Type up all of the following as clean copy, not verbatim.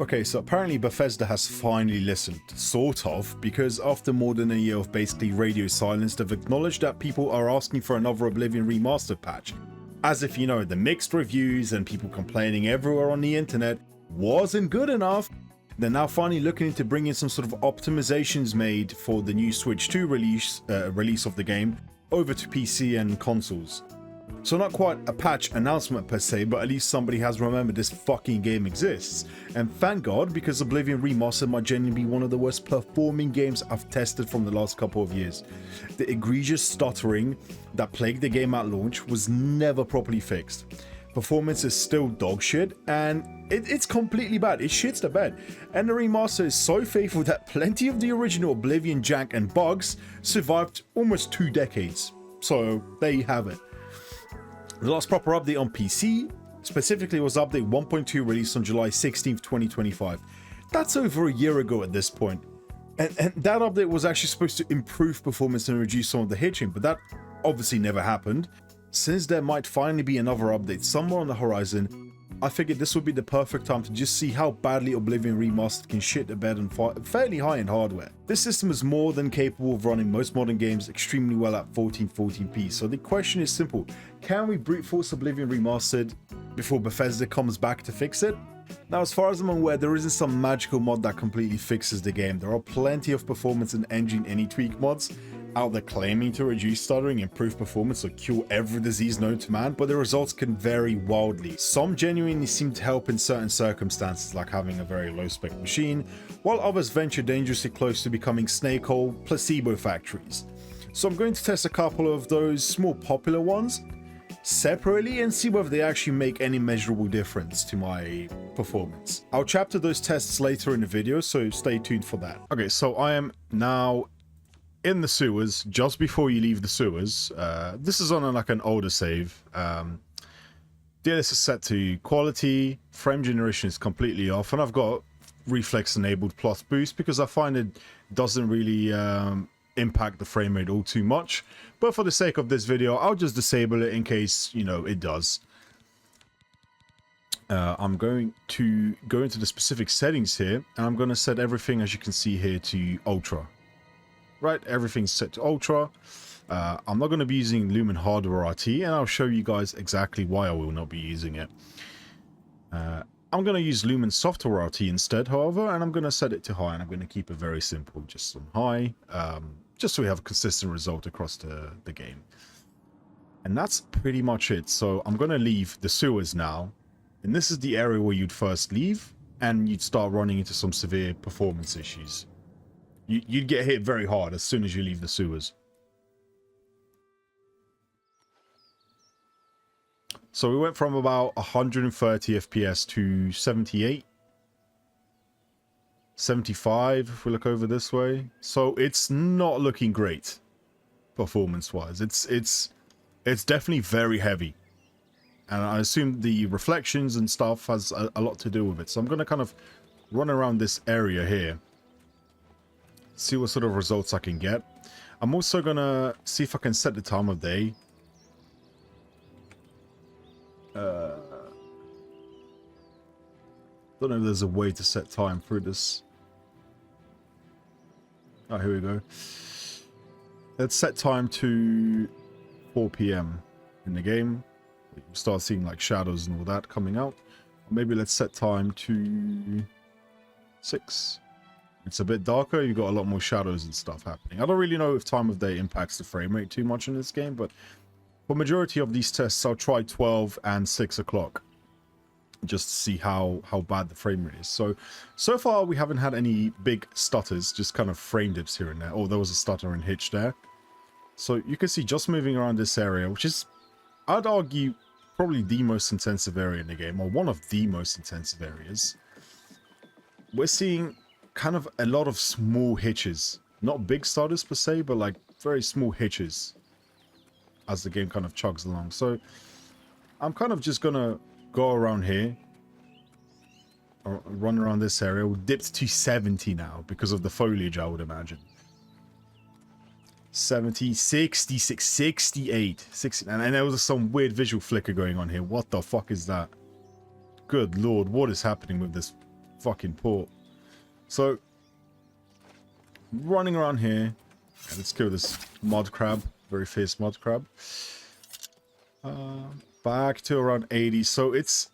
Okay, so apparently Bethesda has finally listened, sort of, because after more than a year of basically radio silence, they've acknowledged that people are asking for another Oblivion Remastered patch. As if, you know, the mixed reviews and people complaining everywhere on the internet wasn't good enough, they're now finally looking into bringing some sort of optimizations made for the new Switch 2 release of the game over to PC and consoles. So not quite a patch announcement per se, but at least somebody has remembered this fucking game exists. And thank God, because Oblivion Remastered might genuinely be one of the worst performing games I've tested from the last couple of years. The egregious stuttering that plagued the game at launch was never properly fixed. Performance is still dog shit, and it's completely bad. It shits the bed. And the remaster is so faithful that plenty of the original Oblivion jank and bugs survived almost 2 decades. So there you have it. The last proper update on PC specifically was update 1.2 released on July 16th, 2025. That's over a year ago at this point. And that update was actually supposed to improve performance and reduce some of the hitching, but that obviously never happened. Since there might finally be another update somewhere on the horizon, I figured this would be the perfect time to just see how badly Oblivion Remastered can shit the bed on fairly high-end hardware. This system is more than capable of running most modern games extremely well at 1440p, so the question is simple: can we brute force Oblivion Remastered before Bethesda comes back to fix it? Now, as far as I'm aware, there isn't some magical mod that completely fixes the game. There are plenty of performance and engine any tweak mods out there claiming to reduce stuttering, improve performance, or cure every disease known to man, but the results can vary wildly. Some genuinely seem to help in certain circumstances, like having a very low-spec machine, while others venture dangerously close to becoming snake-hole placebo factories. So I'm going to test a couple of those more popular ones separately and see whether they actually make any measurable difference to my performance. I'll chapter those tests later in the video, so stay tuned for that. Okay, so I am now in the sewers. Just before you leave the sewers, this is on like an older save. DLSS is set to quality, frame generation is completely off, and I've got reflex enabled plus boost because I find it doesn't really impact the frame rate all too much, but for the sake of this video I'll just disable it in case, you know, it does. I'm going to go into the specific settings here, and I'm going to set everything, as you can see here, to ultra. Right, everything's set to ultra. I'm not going to be using Lumen hardware RT, and I'll show you guys exactly why I will not be using it. I'm going to use Lumen software RT instead, however, and I'm going to set it to high, and I'm going to keep it very simple, just on high, just so we have a consistent result across the game. And that's pretty much it. So I'm going to leave the sewers now, and this is the area where you'd first leave, and you'd start running into some severe performance issues. You'd get hit very hard as soon as you leave the sewers. So we went from about 130 FPS to 78, 75 if we look over this way. So it's not looking great performance-wise. It's definitely very heavy, and I assume the reflections and stuff has a lot to do with it. So I'm going to kind of run around this area here, see what sort of results I can get. I'm also going to see if I can set the time of day. Don't know if there's a way to set time through this. Oh, here we go. Let's set time to 4 PM in the game. You start seeing like shadows and all that coming out. Or maybe let's set time to 6. It's a bit darker, you've got a lot more shadows and stuff happening. I don't really know if time of day impacts the frame rate too much in this game, but for majority of these tests, I'll try 12 and 6 o'clock. Just to see how bad the frame rate is. So far we haven't had any big stutters, just kind of frame dips here and there. Oh, there was a stutter and hitch there. So you can see just moving around this area, which is, I'd argue, probably the most intensive area in the game, or one of the most intensive areas. We're seeing kind of a lot of small hitches. Not big stutters per se, but like very small hitches as the game kind of chugs along. So I'm kind of just gonna go around here, or run around this area. We'll dip to 70 now because of the foliage, I would imagine. 70, 66, 68, 60, and there was some weird visual flicker going on here. What the fuck is that? Good lord, what is happening with this fucking port. So, running around here. Let's kill this mud crab. Very fierce mud crab. Back to around 80. So it's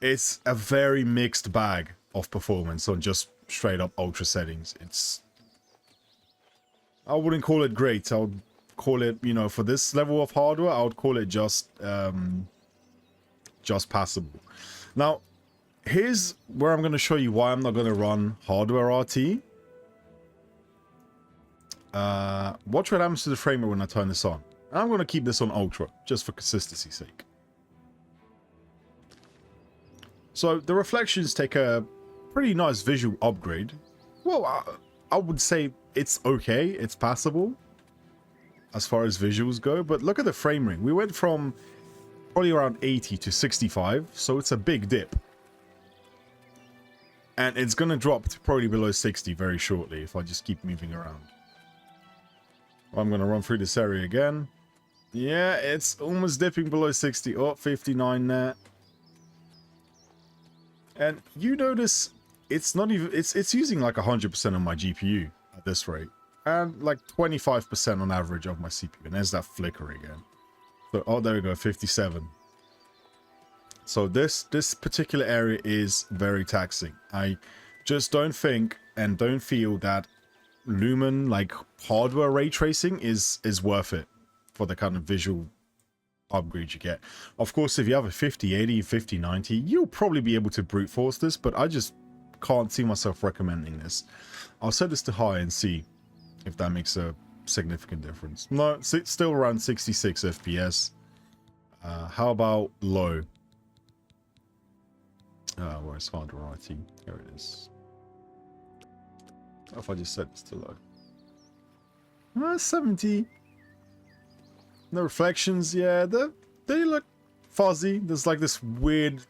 a very mixed bag of performance on just straight up ultra settings. I wouldn't call it great. I would call it, you know, for this level of hardware, I would call it just passable. Now, here's where I'm going to show you why I'm not going to run hardware RT. Watch what happens to the frame rate when I turn this on. And I'm going to keep this on ultra, just for consistency's sake. So, the reflections take a pretty nice visual upgrade. Well, I would say it's okay, it's passable as far as visuals go, but look at the frame rate. We went from probably around 80 to 65, so it's a big dip. And it's going to drop to probably below 60 very shortly if I just keep moving around. I'm going to run through this area again. Yeah, it's almost dipping below 60. Oh, 59 there. And you notice it's not even, it's using like 100% of my GPU at this rate. And like 25% on average of my CPU. And there's that flicker again. So, oh, there we go, 57. So this particular area is very taxing. I just don't think and don't feel that Lumen, like hardware ray tracing, is worth it for the kind of visual upgrade you get. Of course, if you have a 5080, 5090, you'll probably be able to brute force this, but I just can't see myself recommending this. I'll set this to high and see if that makes a significant difference. No, it's still around 66 FPS. How about low? Where's hardware RT? Here it is. What if I just set this to low? 70. No reflections, yeah, they look fuzzy. There's like this weird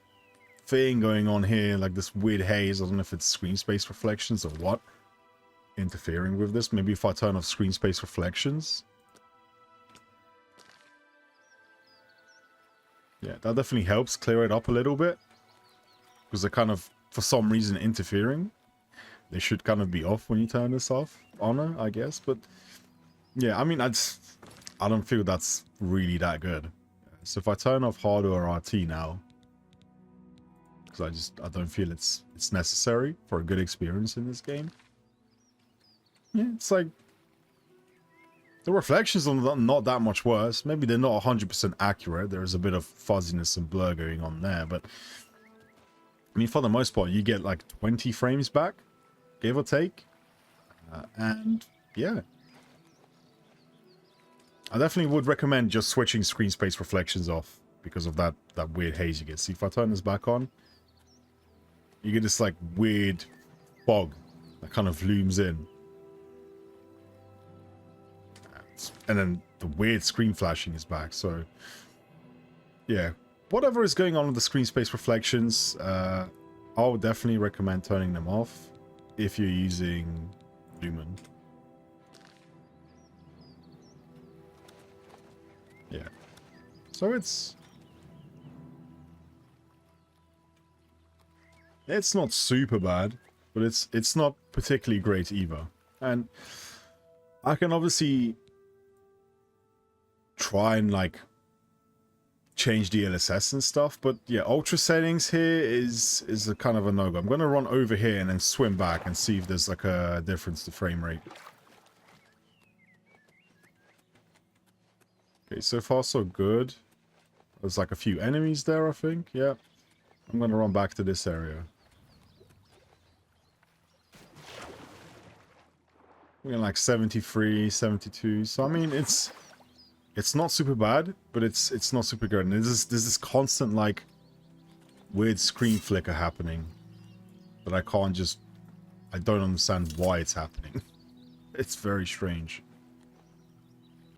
thing going on here, like this weird haze. I don't know if it's screen space reflections or what interfering with this. Maybe if I turn off screen space reflections. Yeah, that definitely helps clear it up a little bit. Because they're kind of, for some reason, interfering. They should kind of be off when you turn this off. On, I guess. But, yeah, I mean, I don't feel that's really that good. So if I turn off hardware RT now, because I don't feel it's necessary for a good experience in this game. Yeah, it's like, the reflections are not that much worse. Maybe they're not 100% accurate. There is a bit of fuzziness and blur going on there, but I mean, for the most part, you get like 20 frames back, give or take. And yeah, I definitely would recommend just switching screen space reflections off because of that weird haze you get. See, if I turn this back on, you get this like weird fog that kind of looms in. And then the weird screen flashing is back. So yeah, whatever is going on with the screen space reflections, I would definitely recommend turning them off if you're using Lumen. Yeah. So it's not super bad, but it's not particularly great either. And I can obviously try and like change DLSS and stuff, but yeah, ultra settings here is a kind of a no-go. I'm going to run over here and then swim back and see if there's like a difference to frame rate. Okay, so far so good. There's like a few enemies there, I think. Yeah, I'm going to run back to this area. We're in like 73, 72. So I mean, it's not super bad, but it's not super good. And there's this constant like weird screen flicker happening that I don't understand why it's happening. It's very strange.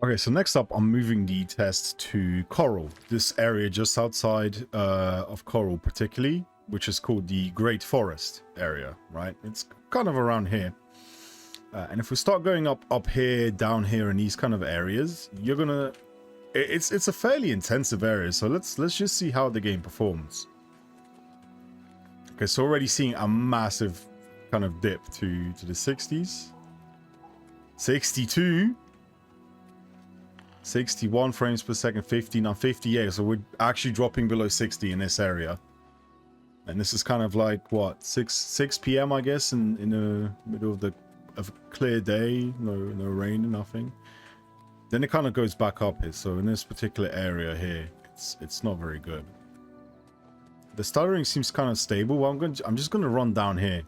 Okay, so next up, I'm moving the test to Coral. This area just outside of Coral particularly, which is called the Great Forest area, right? It's kind of around here. And if we start going up here, down here, in these kind of areas, you're gonna... It's a fairly intensive area, so let's just see how the game performs. Okay, so already seeing a massive kind of dip to the 60s. 62. 61 frames per second, 50, now 58. So we're actually dropping below 60 in this area. And this is kind of like, what, 6 p.m., I guess, in the middle of a clear day. No rain, nothing. Then it kind of goes back up here. So in this particular area here, it's not very good. The stuttering seems kind of stable. Well, I'm just going to run down here.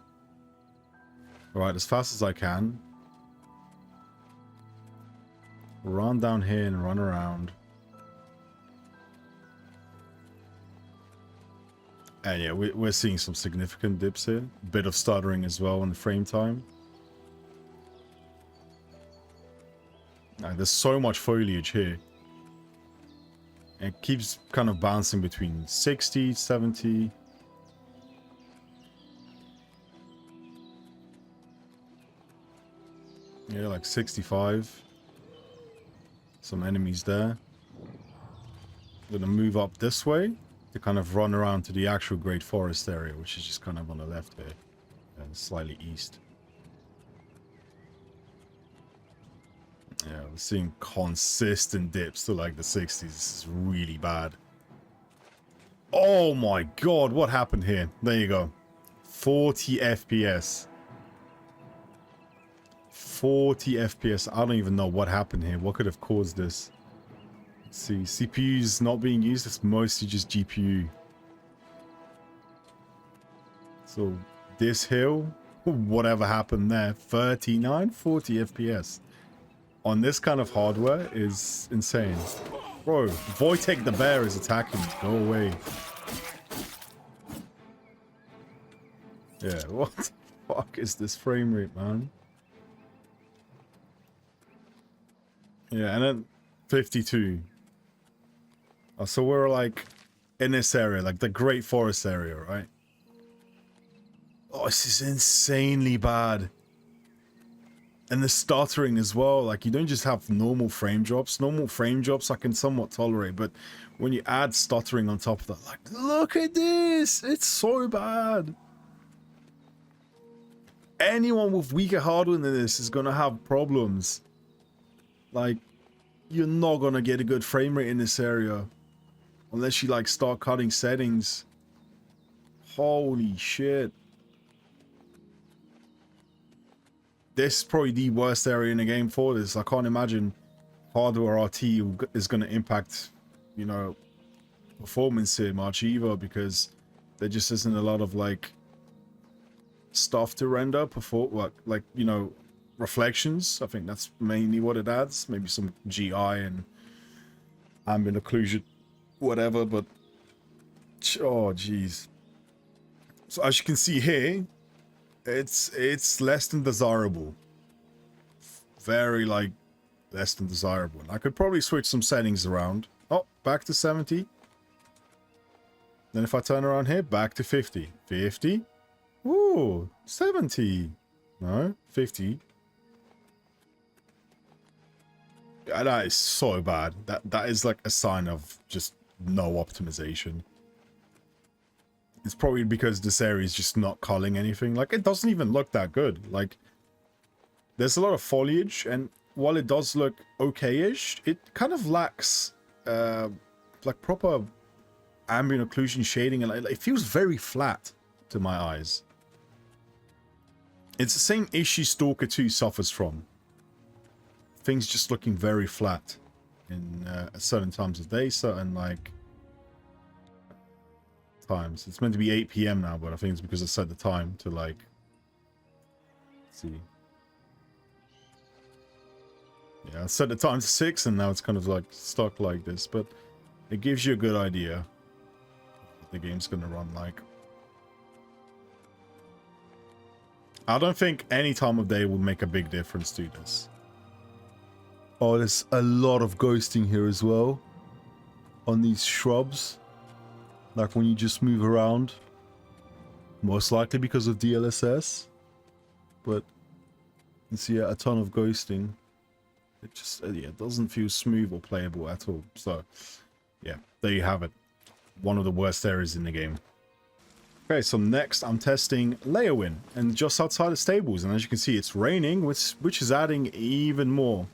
All right, as fast as I can. Run down here and run around. And yeah, we're seeing some significant dips here. A bit of stuttering as well on the frame time. There's so much foliage here. And it keeps kind of bouncing between 60, 70. Yeah, like 65. Some enemies there. I'm gonna move up this way to kind of run around to the actual Great Forest area, which is just kind of on the left here and slightly east. Yeah, we're seeing consistent dips to like the 60s. This is really bad. Oh my god, what happened here? There you go. 40 FPS. 40 FPS. I don't even know what happened here. What could have caused this? Let's see. CPU's not being used. It's mostly just GPU. So this hill, whatever happened there, 39, 40 FPS. On this kind of hardware is insane. Bro, Wojtek the bear is attacking. Go away. Yeah, what the fuck is this frame rate, man? Yeah, and then 52. Oh, so we're like in this area, like the Great Forest area, right? Oh, this is insanely bad. And the stuttering as well. Like, you don't just have normal frame drops. Normal frame drops I can somewhat tolerate, but when you add stuttering on top of that, like, look at this! It's so bad. Anyone with weaker hardware than this is gonna have problems. Like, you're not gonna get a good frame rate in this area unless you like start cutting settings. Holy shit. This is probably the worst area in the game for this. I can't imagine hardware RT is going to impact, you know, performance here much either, because there just isn't a lot of like stuff to render like, you know, reflections. I think that's mainly what it adds. Maybe some GI and ambient occlusion, whatever, but oh jeez. So as you can see here, it's less than desirable. Very like less than desirable. I could probably switch some settings around. Oh, back to 70. Then if I turn around here, back to 50. 50. Ooh, 70. No, 50. Yeah, that is so bad. That is like a sign of just no optimization. It's probably because this area is just not culling anything. Like, it doesn't even look that good. Like, there's a lot of foliage, and while it does look okay-ish, it kind of lacks, like, proper ambient occlusion shading, and it feels very flat to my eyes. It's the same issue Stalker 2 suffers from. Things just looking very flat in at certain times of day, certain, like, times. It's meant to be 8 p.m. now, but I think it's because I set the time to like, let's see. Yeah, I set the time to 6 and now it's kind of like stuck like this, but it gives you a good idea what the game's gonna run like. I don't think any time of day will make a big difference to this. Oh, there's a lot of ghosting here as well on these shrubs. Like when you just move around, most likely because of DLSS, but you see a ton of ghosting. It just, yeah, it doesn't feel smooth or playable at all. So, yeah, there you have it. One of the worst areas in the game. Okay, so next I'm testing Leyawin, and just outside the stables, and as you can see it's raining, which is adding even more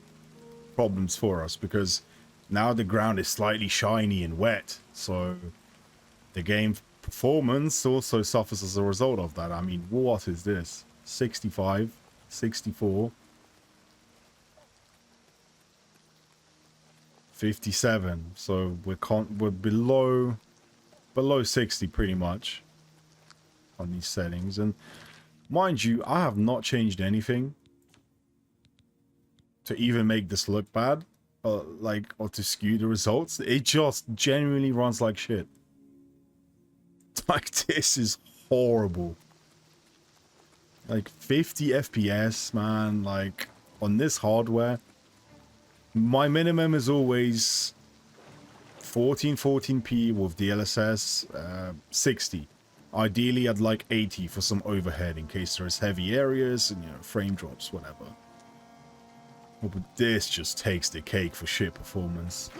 problems for us, because now the ground is slightly shiny and wet, so the game performance also suffers as a result of that. I mean, what is this? 65, 64, 57. So we're below 60 pretty much on these settings. And mind you, I have not changed anything to even make this look bad, or to skew the results. It just genuinely runs like shit. Like, this is horrible. Like 50 FPS, man. Like, on this hardware, my minimum is always 1440p with DLSS, 60. Ideally, I'd like 80 for some overhead in case there's heavy areas and, you know, frame drops, whatever. Oh, but this just takes the cake for shit performance.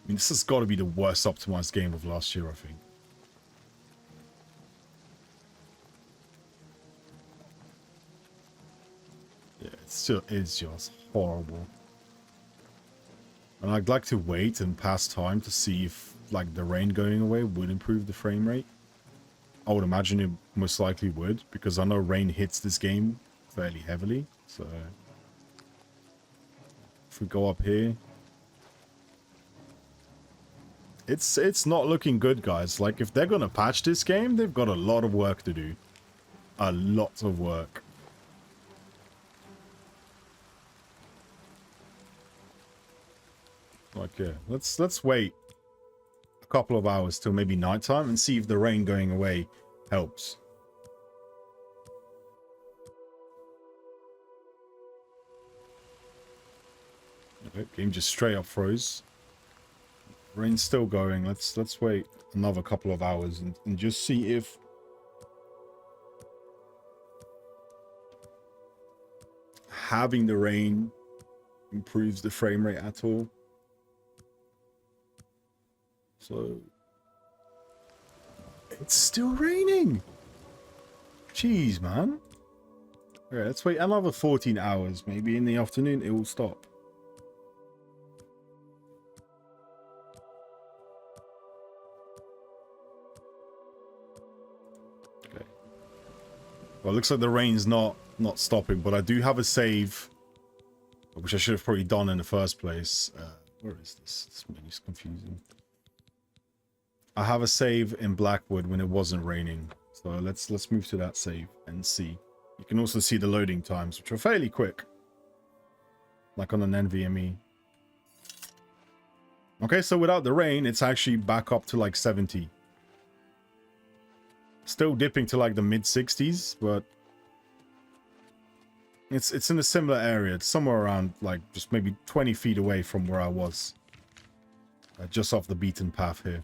I mean, this has got to be the worst optimized game of last year, I think. Yeah, it's just horrible. And I'd like to wait and pass time to see if, like, the rain going away would improve the frame rate. I would imagine it most likely would, because I know rain hits this game fairly heavily. So if we go up here, it's not looking good, guys. Like, if they're gonna patch this game, they've got a lot of work to do. A lot of work. Like, yeah, let's wait a couple of hours till maybe nighttime and see if the rain going away helps. Okay, game just straight up froze. Rain's still going. Let's wait another couple of hours and just see if having the rain improves the frame rate at all. So it's still raining. Jeez, man. Okay, let's wait another 14 hours. Maybe in the afternoon it will stop. Okay. Well, it looks like the rain's not stopping, but I do have a save, which I should have probably done in the first place. Where is this? This menu's confusing. I have a save in Blackwood when it wasn't raining, so let's move to that save and see. You can also see the loading times, which are fairly quick, like on an NVMe. Okay, so without the rain, it's actually back up to like 70. Still dipping to like the mid 60s, but it's in a similar area. It's somewhere around like just maybe 20 feet away from where I was, just off the beaten path here.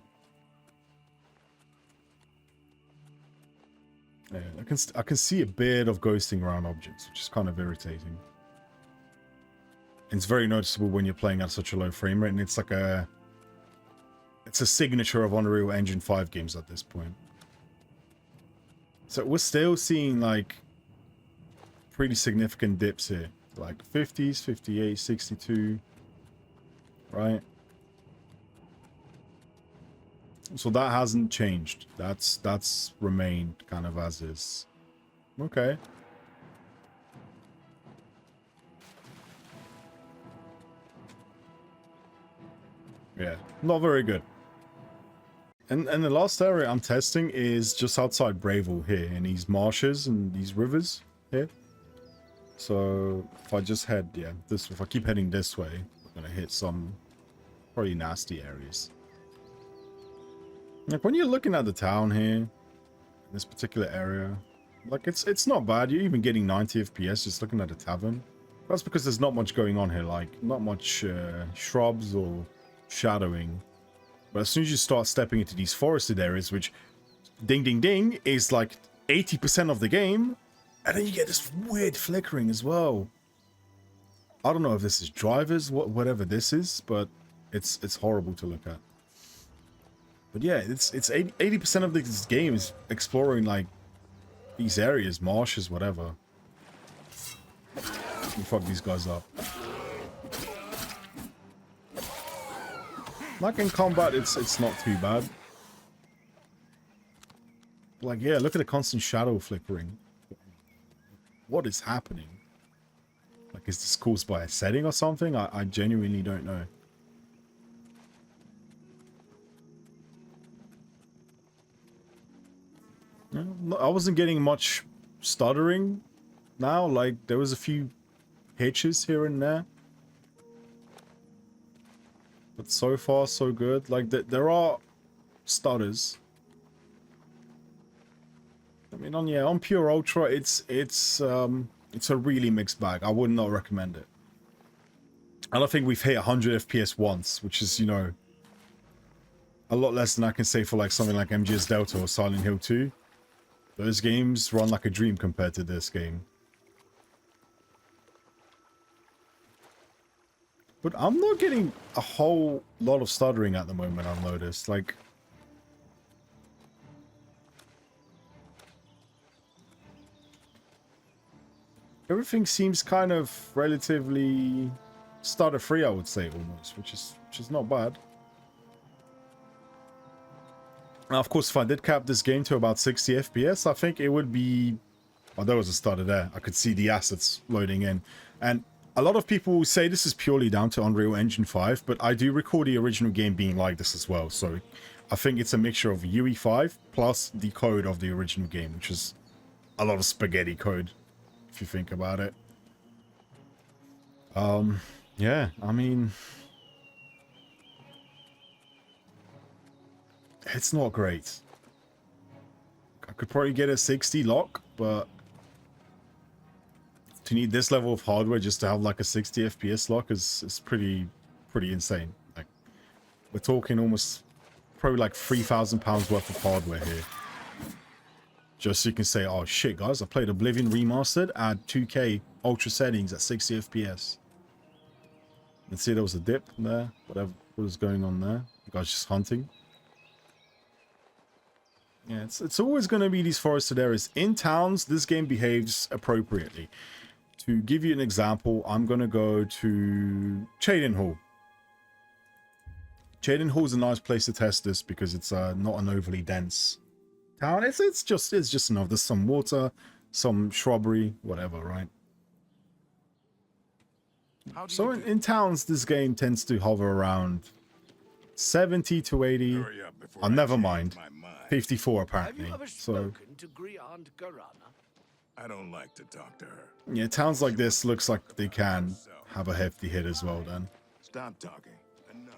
Yeah, I can see a bit of ghosting around objects, which is kind of irritating. It's very noticeable when you're playing at such a low frame rate, and it's like it's a signature of Unreal Engine 5 games at this point. So we're still seeing like pretty significant dips here, like 50s, 58, 62, right? So that hasn't changed. That's remained kind of as is. Okay. Yeah, not very good. And the last area I'm testing is just outside Bravil here, in these marshes and these rivers here. So if I just head, yeah, if I keep heading this way, I'm gonna hit some pretty nasty areas. Like when you're looking at the town here, in this particular area, like it's not bad. You're even getting 90 FPS just looking at the tavern. That's because there's not much going on here, like not much shrubs or shadowing. But as soon as you start stepping into these forested areas, which ding ding ding is like 80% of the game, and then you get this weird flickering as well. I don't know if this is drivers, whatever this is, but it's horrible to look at. But yeah, it's 80% of this game is exploring like these areas, marshes, whatever. Fuck these guys up. Like in combat, it's not too bad. Like, yeah, look at the constant shadow flickering. What is happening? Like, is this caused by a setting or something? I genuinely don't know. I wasn't getting much stuttering now. Like, there was a few hitches here and there. But so far, so good. Like, there are stutters. I mean, on pure ultra, it's a really mixed bag. I would not recommend it. I don't think we've hit 100 FPS once, which is, you know, a lot less than I can say for like something like MGS Delta or Silent Hill 2. Those games run like a dream compared to this game. But I'm not getting a whole lot of stuttering at the moment, I've noticed. Like, everything seems kind of relatively stutter-free, I would say, almost, which is not bad. Now, of course, if I did cap this game to about 60 FPS, I think it would be... Oh, there was a stutter there. I could see the assets loading in. And a lot of people say this is purely down to Unreal Engine 5, but I do recall the original game being like this as well. So I think it's a mixture of UE5 plus the code of the original game, which is a lot of spaghetti code, if you think about it. Yeah, I mean... It's not great. I could probably get a 60 lock, but to need this level of hardware just to have like a 60 FPS lock is pretty insane. Like, we're talking almost probably like £3,000 worth of hardware here. Just so you can say, oh shit guys, I played Oblivion Remastered at 2K ultra settings at 60 FPS. Let's see, there was a dip there. Whatever was going on there. The guy's just hunting. Yeah, it's always going to be these forested areas. In towns, this game behaves appropriately. To give you an example, I'm going to go to Cheydinhal. Cheydinhal is a nice place to test this because it's not an overly dense town. It's just enough. There's some water, some shrubbery, whatever, right? So in towns, this game tends to hover around 70 to 80. Oh, never mind. 54 apparently. So I don't like to talk to her. Yeah, towns like this looks like they can have a hefty hit as well then. Stop talking. Enough.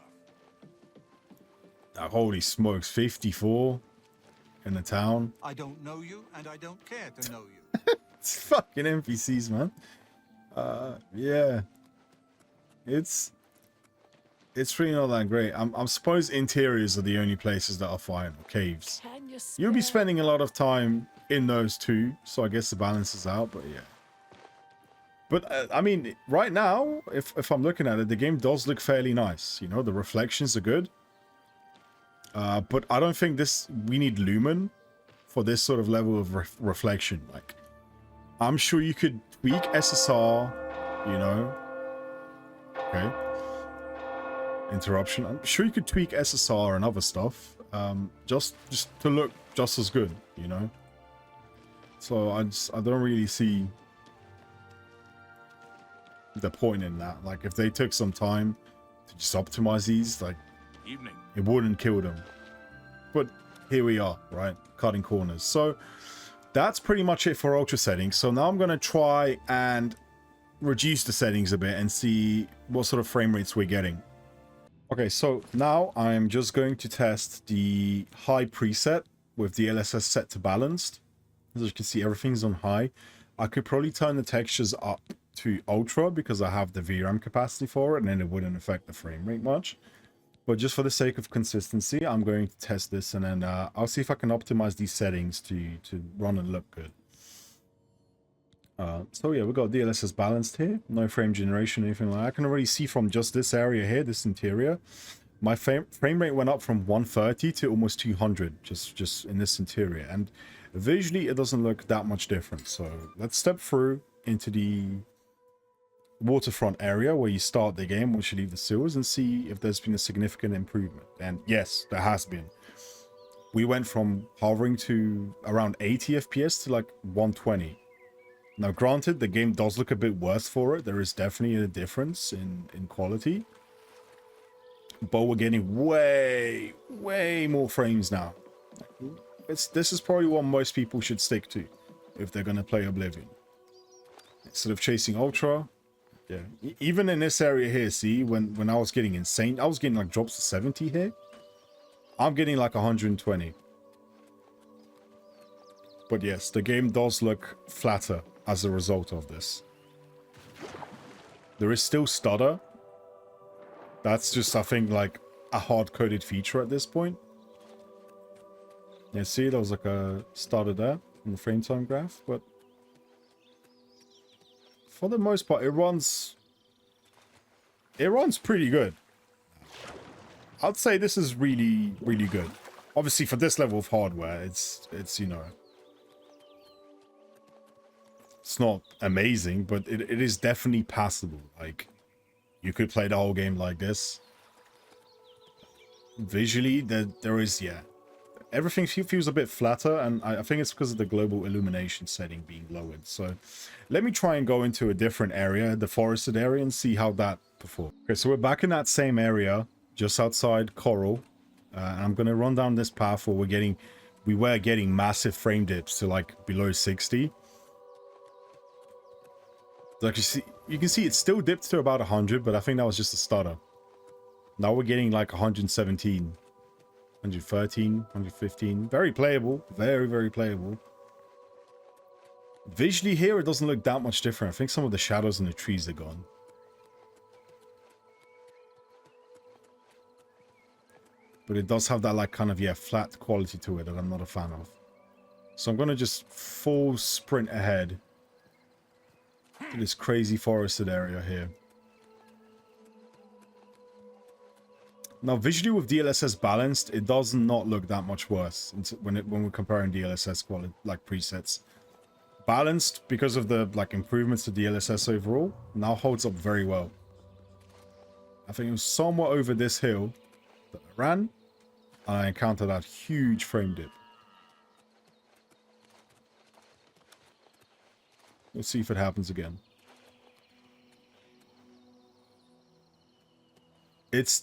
Holy smokes, 54 in the town. I don't know you and I don't care to know you. It's fucking NPCs, man. Yeah. It's really not that great. I'm suppose interiors are the only places that are fine, or caves. You'll be spending a lot of time in those too, so I guess the balance is out, but yeah. But I mean, right now, if I'm looking at it, the game does look fairly nice. You know, the reflections are good. But I don't think we need Lumen for this sort of level of reflection. Like, I'm sure you could tweak SSR, you know. Okay. Interruption. I'm sure you could tweak SSR and other stuff, just to look just as good, you know. So I don't really see the point in that. Like, if they took some time to just optimize these, like, it wouldn't kill them. But here we are, right? Cutting corners. So that's pretty much it for ultra settings. So now I'm going to try and reduce the settings a bit and see what sort of frame rates we're getting. Okay, so now I'm just going to test the high preset with the DLSS set to balanced. As you can see, everything's on high. I could probably turn the textures up to ultra because I have the VRAM capacity for it, and then it wouldn't affect the frame rate much. But just for the sake of consistency, I'm going to test this, and then I'll see if I can optimize these settings to run and look good. So yeah, we've got DLSS balanced here. No frame generation, anything like that. I can already see from just this area here, this interior, My frame rate went up from 130 to almost 200 just in this interior, and visually it doesn't look that much different. So let's step through into the waterfront area where you start the game once you leave the sewers and see if there's been a significant improvement. And yes, there has been. We went from hovering to around 80 FPS to like 120. Now granted, the game does look a bit worse for it. There is definitely a difference in quality, but we're getting way more frames now. This is probably what most people should stick to if they're going to play Oblivion, instead of chasing ultra. Yeah, even in this area here, see, when I was getting insane, I was getting like drops to 70 here. I'm getting like 120. But yes, the game does look flatter as a result of this. There is still stutter. That's just, I think, like a hard-coded feature at this point. Yeah, see, there was like a stutter there in the frame time graph, but for the most part, it runs pretty good. I'd say this is really good. Obviously, for this level of hardware, it's you know, it's not amazing, but it is definitely passable. Like, you could play the whole game like this. Visually, there is, yeah, everything feels a bit flatter, and I think it's because of the global illumination setting being lowered. So let me try and go into a different area, the forested area, and see how that performs. Okay, so we're back in that same area, just outside Coral. And I'm going to run down this path where we were getting massive frame dips to like below 60. Like you can see it still dipped to about 100, but I think that was just a stutter. Now we're getting like 117, 113, 115. Very playable. Very playable. Visually here, it doesn't look that much different. I think some of the shadows in the trees are gone. But it does have that like kind of, yeah, flat quality to it that I'm not a fan of. So I'm going to just full sprint ahead to this crazy forested area here. Now visually with DLSS balanced, it does not look that much worse when we're comparing DLSS quality, like presets. Balanced, because of the like improvements to DLSS overall, now holds up very well. I think it was somewhere over this hill that I ran, and I encountered that huge frame dip. Let's see if it happens again.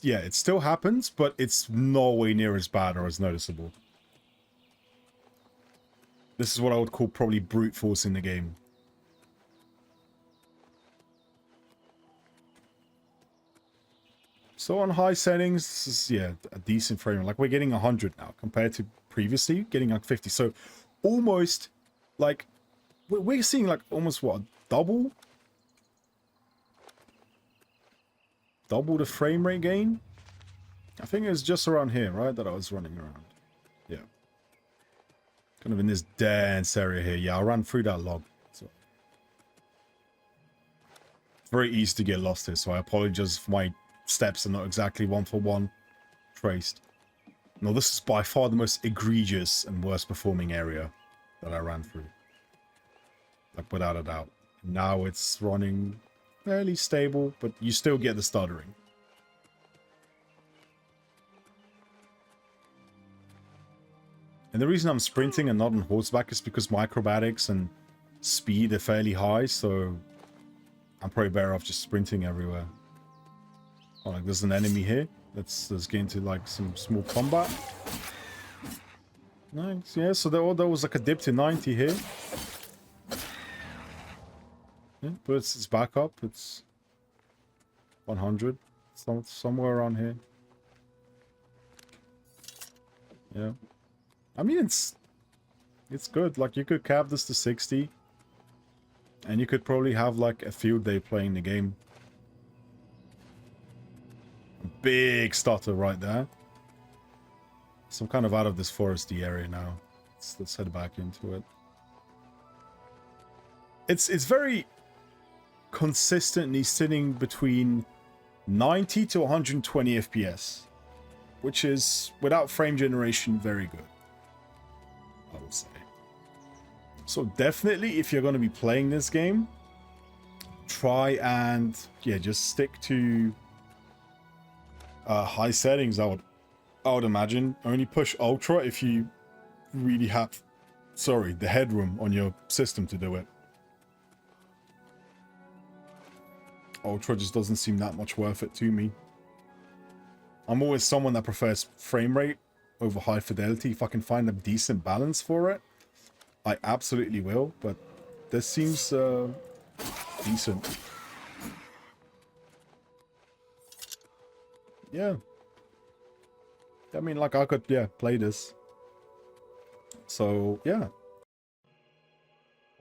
Yeah, it still happens, but it's no way near as bad or as noticeable. This is what I would call probably brute forcing the game. So on high settings, this is, yeah, a decent frame. Like, we're getting 100 now compared to previously getting like 50. So almost like we're seeing like almost what, double the frame rate gain. I think it was just around here, right, that I was running around. Yeah, kind of in this dense area here. Yeah, I ran through that log, so it's very easy to get lost here, so I apologize if my steps are not exactly one for one traced. No, this is by far the most egregious and worst performing area that I ran through, like without a doubt. Now it's running fairly stable, but you still get the stuttering. And the reason I'm sprinting and not on horseback is because my acrobatics and speed are fairly high, so I'm probably better off just sprinting everywhere. Oh, like there's an enemy here. Let's get into like some small combat. Nice, yeah, so there was like a dip to 90 here. Yeah, but it's back up. It's 100, somewhere around here. Yeah, I mean it's good. Like, you could cap this to 60, and you could probably have like a field day playing the game. Big stutter right there. So I'm kind of out of this foresty area now. Let's head back into it. It's very consistently sitting between 90 to 120 FPS. which is, without frame generation, very good, I would say. So definitely, if you're going to be playing this game, try and, yeah, just stick to high settings, I would imagine. Only push ultra if you really have, the headroom on your system to do it. Ultra just doesn't seem that much worth it to me. I'm always someone that prefers frame rate over high fidelity. If I can find a decent balance for it, I absolutely will, but this seems decent. Yeah. I mean, like, I could, yeah, play this. So, yeah.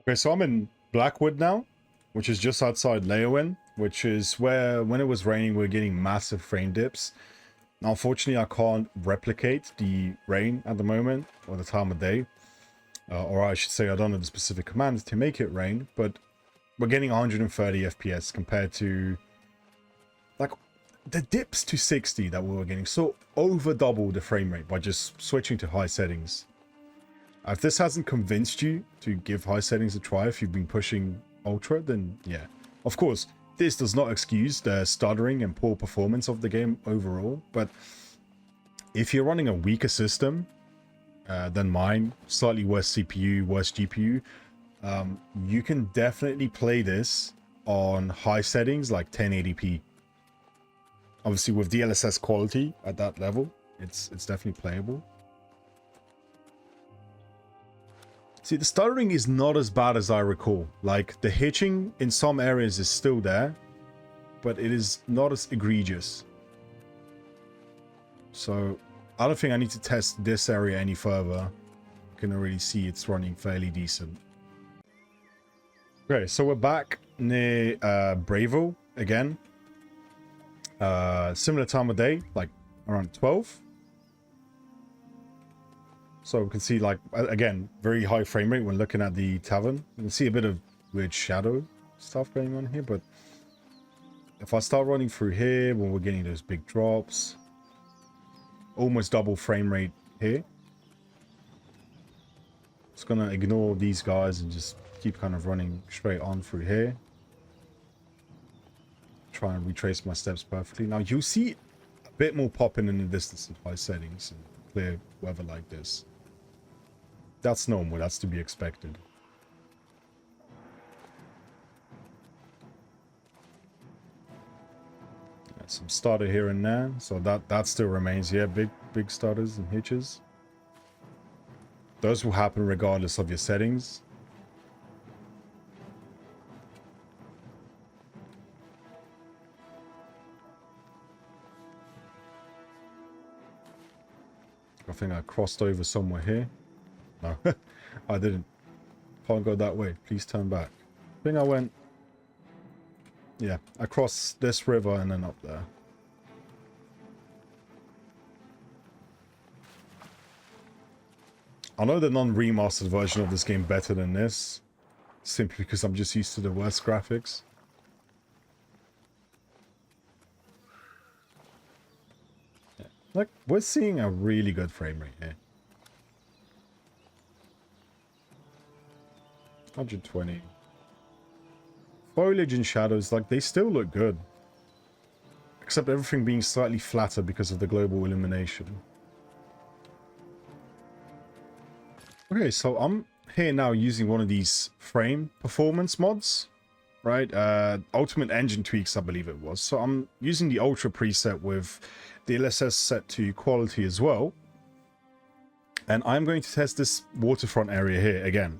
Okay, so I'm in Blackwood now, which is just outside Leyawin, which is where, when it was raining, we were getting massive frame dips. Now, unfortunately, I can't replicate the rain at the moment, or the time of day. Or I should say, I don't know the specific commands to make it rain, but we're getting 130 FPS compared to, like, the dips to 60 that we were getting. So over double the frame rate by just switching to high settings. If this hasn't convinced you to give high settings a try, if you've been pushing ultra, then yeah. Of course, this does not excuse the stuttering and poor performance of the game overall, but if you're running a weaker system than mine, slightly worse CPU, worse GPU, you can definitely play this on high settings like 1080p. Obviously, with DLSS quality at that level, it's definitely playable. See, the stuttering is not as bad as I recall. Like, the hitching in some areas is still there, but it is not as egregious. So, I don't think I need to test this area any further. You can already see it's running fairly decent. Okay, so we're back near Bravil again. Similar time of day, like around 12. So we can see, like, again, very high frame rate when looking at the tavern. You can see a bit of weird shadow stuff going on here, but if I start running through here when we're getting those big drops, almost double frame rate here. Just gonna ignore these guys and just keep kind of running straight on through here. Try and retrace my steps perfectly. Now you see a bit more popping in the distance in high settings and clear weather like this. That's normal, that's to be expected. Some stutter here and there, so that still remains. Yeah, big stutters and hitches. Those will happen regardless of your settings. I think I crossed over somewhere here. No, I didn't. Can't go that way. Please turn back. I think I went... Yeah, I crossed this river and then up there. I know the non-remastered version of this game better than this, simply because I'm just used to the worst graphics. Yeah. Like, we're seeing a really good frame rate here. 120. Foliage and shadows, like, they still look good. Except everything being slightly flatter because of the global illumination. Okay, so I'm here now using one of these frame performance mods, right? Ultimate Engine Tweaks, I believe it was. So I'm using the Ultra preset with the DLSS set to quality as well. And I'm going to test this waterfront area here again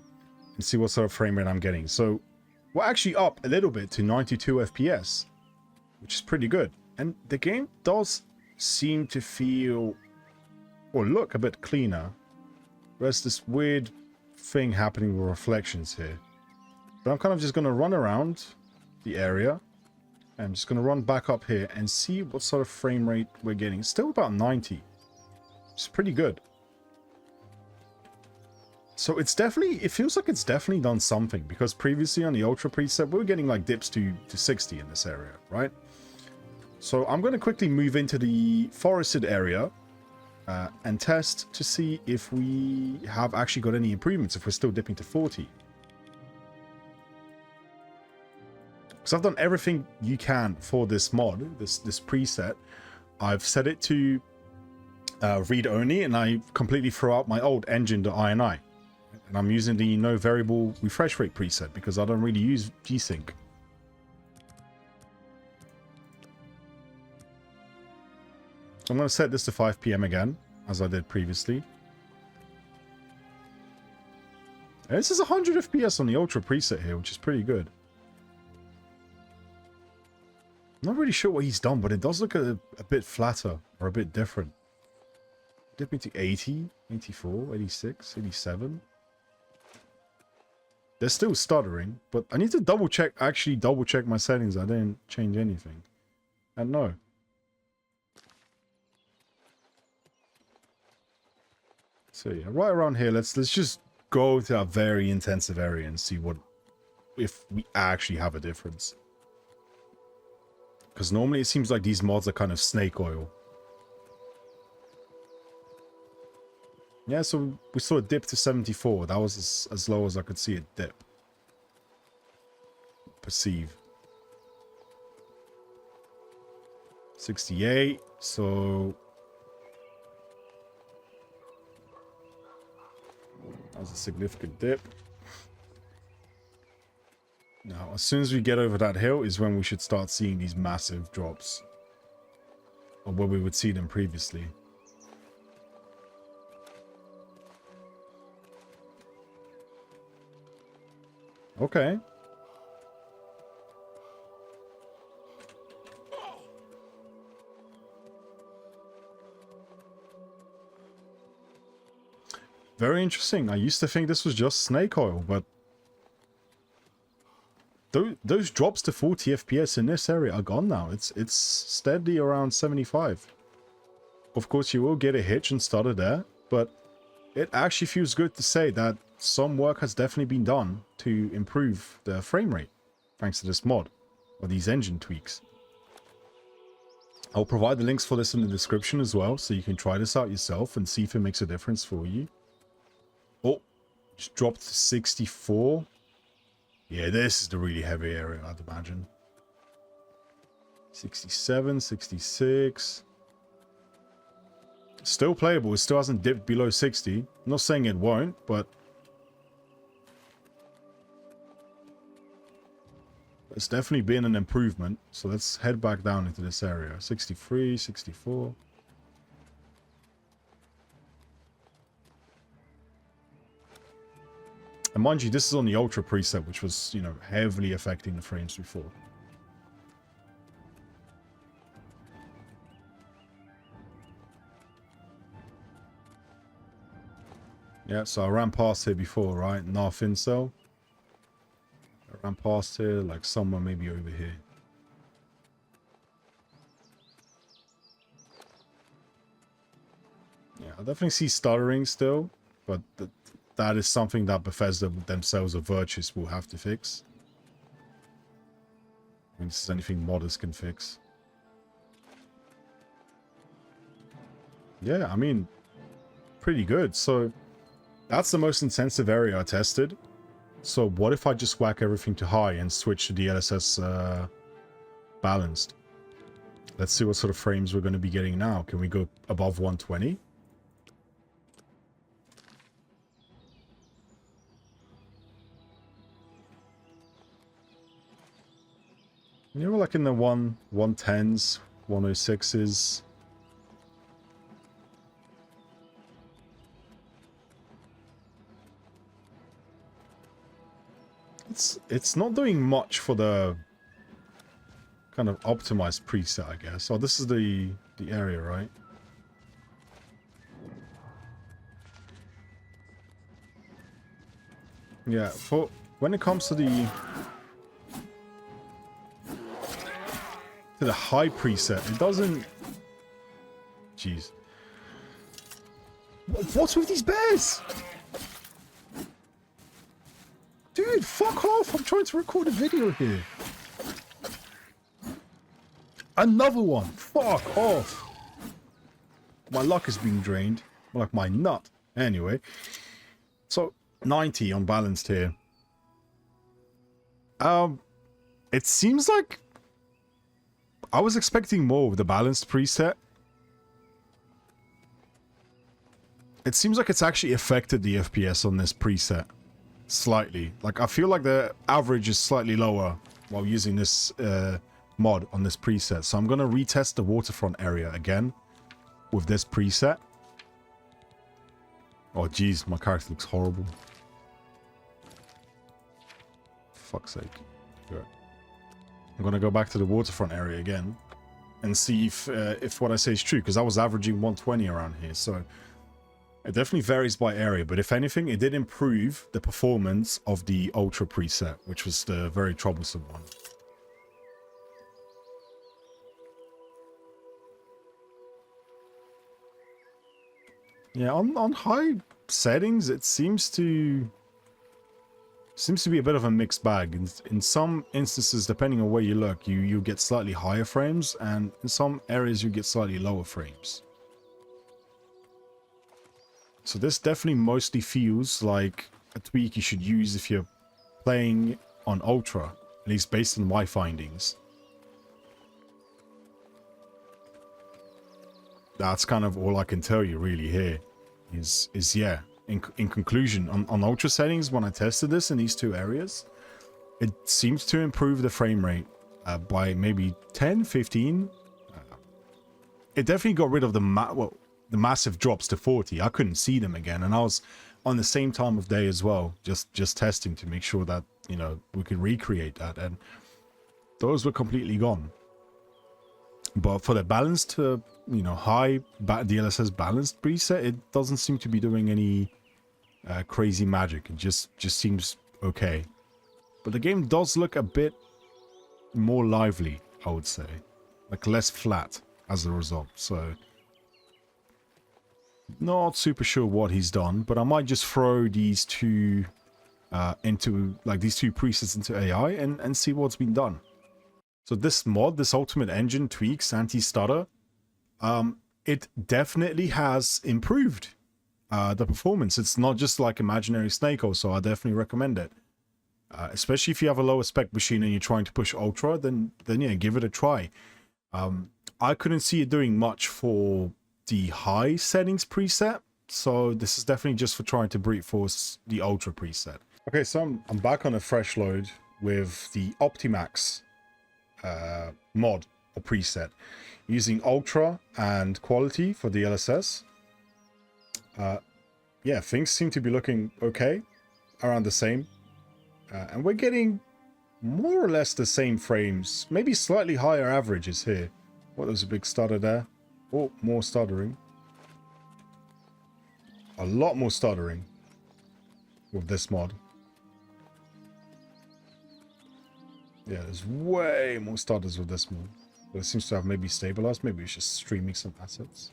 and see what sort of frame rate I'm getting. So we're actually up a little bit to 92 FPS, which is pretty good. And the game does seem to feel or look a bit cleaner. There's this weird thing happening with reflections here. But I'm kind of just going to run around the area. I'm just going to run back up here and see what sort of frame rate we're getting. Still about 90. It's pretty good. So it's definitely, it feels like it's definitely done something, because previously on the Ultra preset, we were getting like dips to 60 in this area, right? So I'm going to quickly move into the forested area and test to see if we have actually got any improvements, if we're still dipping to 40. Because I've done everything you can for this mod, this preset. I've set it to read only, and I completely throw out my old engine.ini. And I'm using the no variable refresh rate preset because I don't really use G-Sync. So I'm going to set this to 5 PM again, as I did previously. And this is 100 FPS on the Ultra preset here, which is pretty good. Not really sure what he's done, but it does look a bit flatter or a bit different. Dipping to 80, 84, 86, 87. They're still stuttering, but I need to double check my settings. I didn't change anything. And no. So yeah, right around here, let's just go to a very intensive area and see if we actually have a difference. Because normally it seems like these mods are kind of snake oil. Yeah, so we saw a dip to 74. That was as low as I could see it dip. Perceive. 68, so... that was a significant dip. Now, as soon as we get over that hill is when we should start seeing these massive drops. Or where we would see them previously. Okay. Very interesting. I used to think this was just snake oil, but those drops to 40 FPS in this area are gone now. It's steadily around 75. Of course, you will get a hitch and stutter there, but it actually feels good to say that some work has definitely been done to improve the frame rate, thanks to this mod, or these engine tweaks. I'll provide the links for this in the description as well, so you can try this out yourself and see if it makes a difference for you. Oh, just dropped to 64. Yeah, this is the really heavy area, I'd imagine. 67, 66. Still playable, it still hasn't dipped below 60. I'm not saying it won't, but it's definitely been an improvement. So let's head back down into this area. 63, 64. And mind you, this is on the Ultra preset, which was, you know, heavily affecting the frames before. Yeah, so I ran past here before, right? North incel. I ran past here, like somewhere maybe over here. Yeah, I definitely see stuttering still, but that is something that Bethesda themselves or Virtus will have to fix. I mean, this is anything modders can fix. Yeah, I mean, pretty good. So that's the most intensive area I tested. So what if I just whack everything to high and switch to DLSS balanced? Let's see what sort of frames we're going to be getting now. Can we go above 120? You know, like in the 110s, 106s. It's not doing much for the kind of optimized preset, I guess. Oh, this is the area, right? Yeah, for when it comes to the high preset, it doesn't... Jeez. What's with these bears? Dude, fuck off! I'm trying to record a video here. Another one! Fuck off! My luck is being drained. Like my nut. Anyway. So, 90 on balanced here. It seems like I was expecting more with the balanced preset. It seems like it's actually affected the FPS on this preset slightly. Like, I feel like the average is slightly lower while using this mod on this preset. So I'm going to retest the waterfront area again with this preset. Oh, geez, my character looks horrible. Fuck's sake. Yeah. I'm going to go back to the waterfront area again and see if what I say is true, because I was averaging 120 around here. So it definitely varies by area, but if anything, it did improve the performance of the Ultra preset, which was the very troublesome one. Yeah, on high settings, it seems to be a bit of a mixed bag. In some instances, depending on where you look, you get slightly higher frames, and in some areas you get slightly lower frames. So this definitely mostly feels like a tweak you should use if you're playing on Ultra, at least based on my findings. That's kind of all I can tell you really here. Is yeah, in conclusion, on Ultra settings, when I tested this in these two areas, it seems to improve the frame rate by maybe 10, 15. It definitely got rid of the massive drops to 40. I couldn't see them again, and I was on the same time of day as well, just testing to make sure that, you know, we could recreate that, and those were completely gone. But for the balanced, you know, high DLSS balanced preset, it doesn't seem to be doing any crazy magic. It just seems okay. But the game does look a bit more lively, I would say, like less flat as a result. So not super sure what he's done, but I might just throw these two these two presets into AI and see what's been done. So this mod, this Ultimate Engine tweaks anti-stutter, it definitely has improved the performance. It's not just like Imaginary Snake, so I definitely recommend it. Especially if you have a lower spec machine and you're trying to push Ultra, then yeah, give it a try. I couldn't see it doing much for the high settings preset, so this is definitely just for trying to brute force the Ultra preset. Okay, so I'm back on a fresh load with the Optimax mod or preset, using Ultra and Quality for DLSS. Yeah, things seem to be looking okay, around the same, and we're getting more or less the same frames, maybe slightly higher averages here. What, there's a big stutter there. Oh, more stuttering. A lot more stuttering with this mod. Yeah, there's way more stutters with this mod. But it seems to have maybe stabilized. Maybe it's just streaming some assets.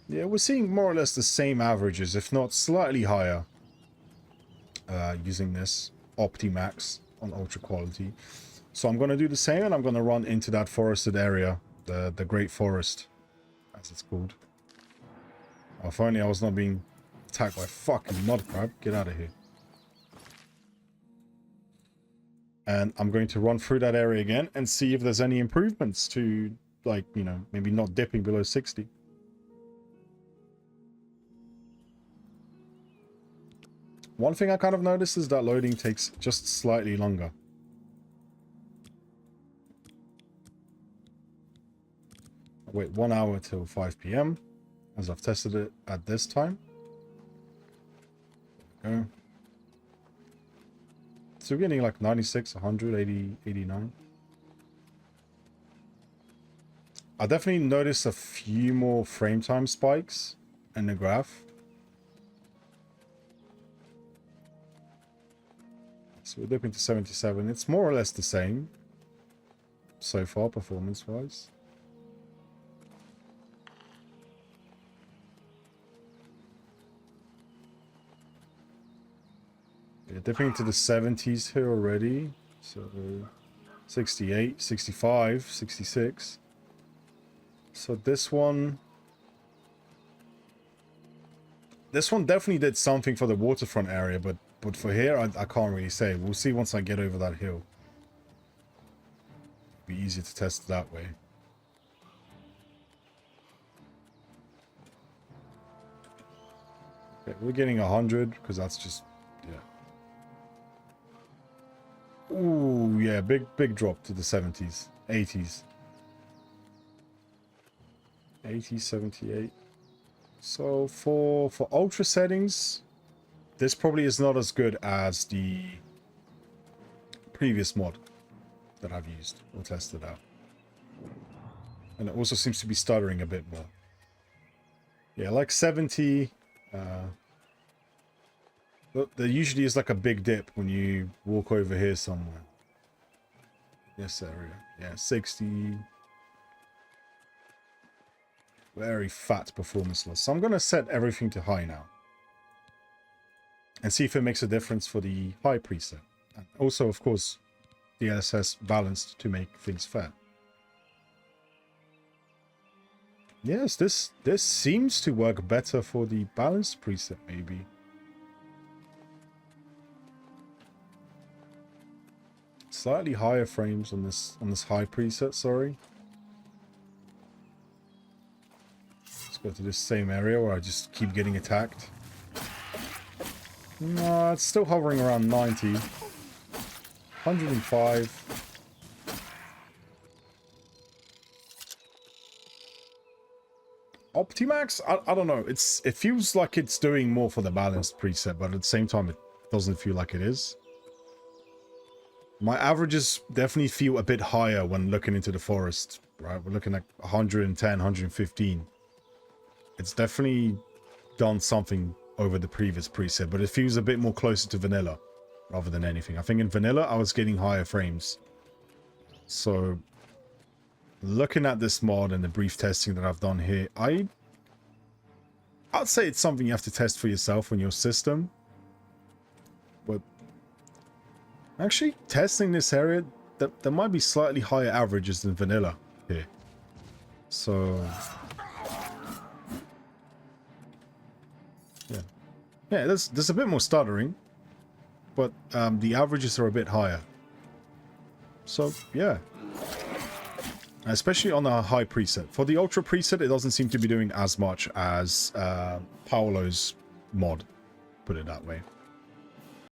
Yeah, we're seeing more or less the same averages, if not slightly higher, using this Optimax on Ultra Quality. So I'm going to do the same, and I'm going to run into that forested area, the Great Forest, as it's called. Oh, if only I was not being attacked by fucking mud crab. Get out of here. And I'm going to run through that area again and see if there's any improvements to, like, you know, maybe not dipping below 60. One thing I kind of noticed is that loading takes just slightly longer. Wait 1 hour till 5 PM, as I've tested it at this time. There we go. So we're getting like 96, 100, 80, 89. I definitely noticed a few more frame time spikes in the graph. So we're dipping to 77. It's more or less the same so far, performance-wise. Yeah, dipping into the 70s here already. So 68, 65, 66. So this one This one definitely did something for the waterfront area, but for here, I can't really say. We'll see once I get over that hill. Be easier to test that way. Okay, we're getting 100 because that's just, yeah. Ooh, yeah, big drop to the 70s, 80s. 80, 78. So for ultra settings, this probably is not as good as the previous mod that I've used or tested out. And it also seems to be stuttering a bit more. Yeah, like 70. Look, there usually is like a big dip when you walk over here somewhere. This area. Yeah, 60. Very fat performance loss. So I'm going to set everything to high now. And see if it makes a difference for the high preset. And also, of course, DLSS balanced to make things fair. Yes, this seems to work better for the balanced preset, maybe. Slightly higher frames on this high preset, sorry. Let's go to this same area where I just keep getting attacked. No, it's still hovering around 90. 105. Optimax? I don't know. It feels like it's doing more for the balanced preset, but at the same time, it doesn't feel like it is. My averages definitely feel a bit higher when looking into the forest, right? We're looking at 110, 115. It's definitely done something over the previous preset, but it feels a bit more closer to vanilla rather than anything. I think in vanilla, I was getting higher frames. So, looking at this mod and the brief testing that I've done here, I'd say it's something you have to test for yourself on your system. But actually, testing this area, there might be slightly higher averages than vanilla here. So, yeah, there's a bit more stuttering, but the averages are a bit higher. So, yeah. Especially on the high preset. For the ultra preset, it doesn't seem to be doing as much as Paolo's mod, put it that way.